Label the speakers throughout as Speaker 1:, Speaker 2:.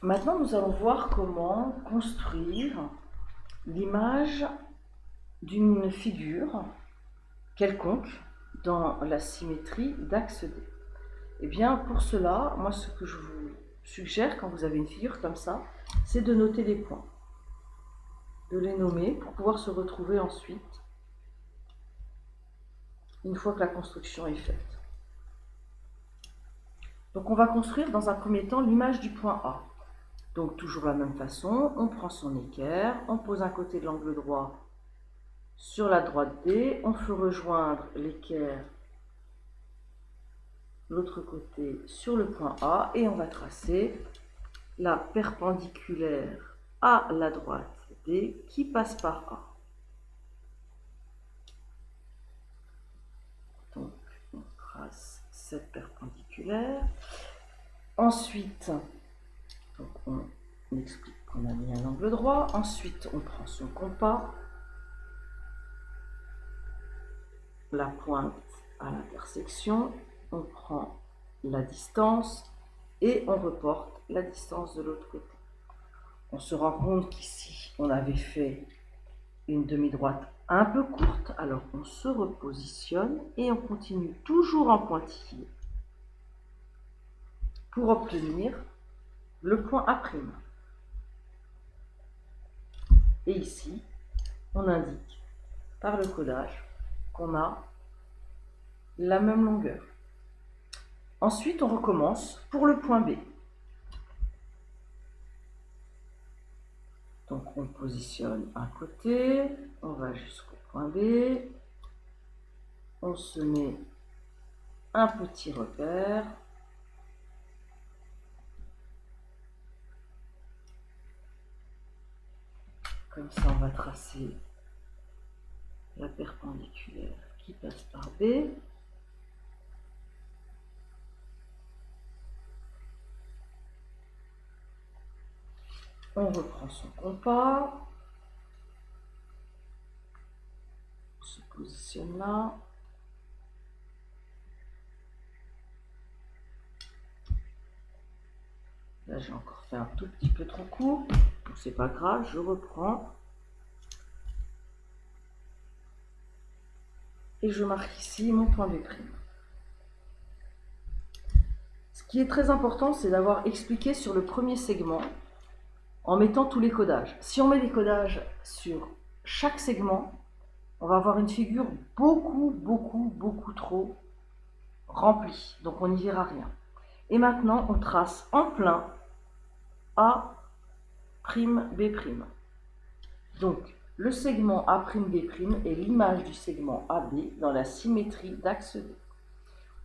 Speaker 1: Maintenant, nous allons voir comment construire l'image d'une figure quelconque dans la symétrie d'axe D. Eh bien, pour cela, moi, ce que je vous suggère quand vous avez une figure comme ça, c'est de noter les points, de les nommer pour pouvoir se retrouver ensuite, une fois que la construction est faite. Donc, on va construire dans un premier temps l'image du point A. Donc, toujours de la même façon, on prend son équerre, on pose un côté de l'angle droit sur la droite D, on fait rejoindre l'équerre l'autre côté sur le point A et on va tracer la perpendiculaire à la droite D qui passe par A. Donc, on trace cette perpendiculaire. Ensuite, donc on explique qu'on a mis un angle droit. Ensuite, on prend son compas, la pointe à l'intersection, on prend la distance et on reporte la distance de l'autre côté. On se rend compte qu'ici, on avait fait une demi-droite un peu courte, alors on se repositionne et on continue toujours en pointillé pour obtenir le point A'. Et ici, on indique par le codage qu'on a la même longueur. Ensuite, on recommence pour le point B. Donc, on positionne un côté, on va jusqu'au point B, on se met un petit repère, comme ça on va tracer la perpendiculaire qui passe par B. On reprend son compas, on se positionne là. Là, j'ai encore fait un tout petit peu trop court, donc c'est pas grave, je reprends. Et je marque ici mon point B'. Ce qui est très important, c'est d'avoir expliqué sur le premier segment en mettant tous les codages. Si on met les codages sur chaque segment, on va avoir une figure beaucoup trop remplie, donc on n'y verra rien. Et maintenant, on trace en plein A', B'. Donc, le segment A'B' est l'image du segment AB dans la symétrie d'axe D.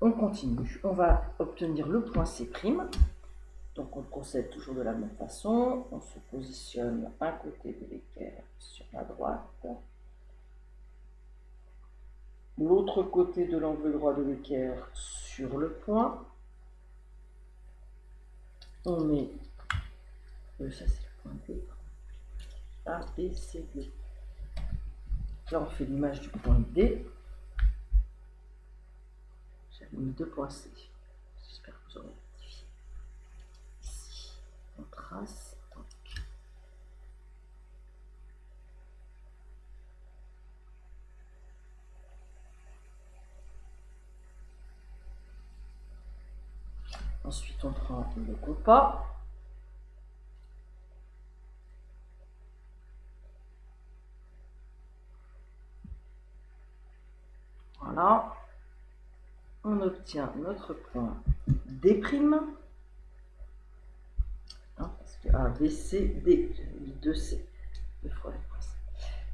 Speaker 1: On continue, on va obtenir le point C'. Donc, on procède toujours de la même façon. On se positionne un côté de l'équerre sur la droite, l'autre côté de l'angle droit de l'équerre sur le point. On met, ça c'est le point D, A, B, C, D. Là, on fait l'image du point D. J'avais mis 2 points C. J'espère que vous aurez rectifié. Ici, on trace. Donc. Ensuite, on prend le compas. Voilà. On obtient notre point D'. Parce que A, B, C, D. J'avais mis 2C. 2 fois les points C.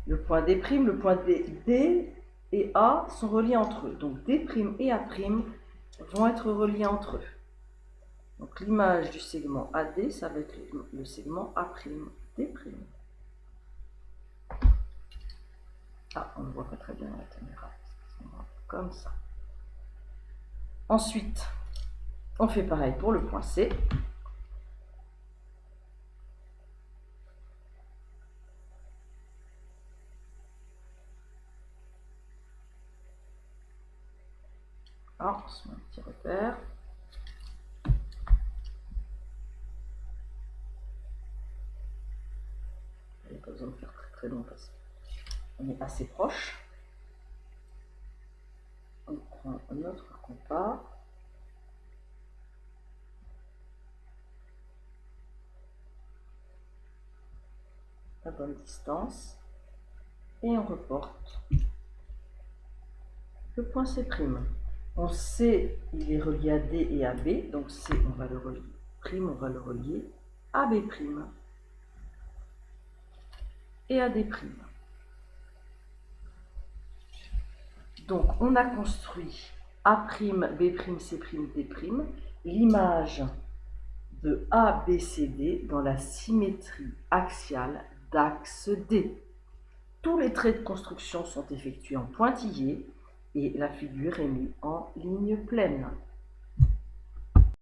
Speaker 1: Le point D', le point D et A sont reliés entre eux. Donc D' et A' vont être reliés entre eux. Donc l'image du segment AD, ça va être le segment A'D'. Ah, on ne voit pas très bien dans la caméra. Comme ça. Ensuite, on fait pareil pour le point C. Ah, on se met un petit repère. pas besoin de faire très long parce qu'on est assez proche. On prend notre compas. La bonne distance. Et on reporte le point C'. On C, il est relié à D et à B, donc C, on va le relier. Prime, on va le relier à B'. Et à D'. Donc, on a construit A', B', C', D', l'image de A, B, C, D dans la symétrie axiale d'axe D. Tous les traits de construction sont effectués en pointillés et la figure est mise en ligne pleine.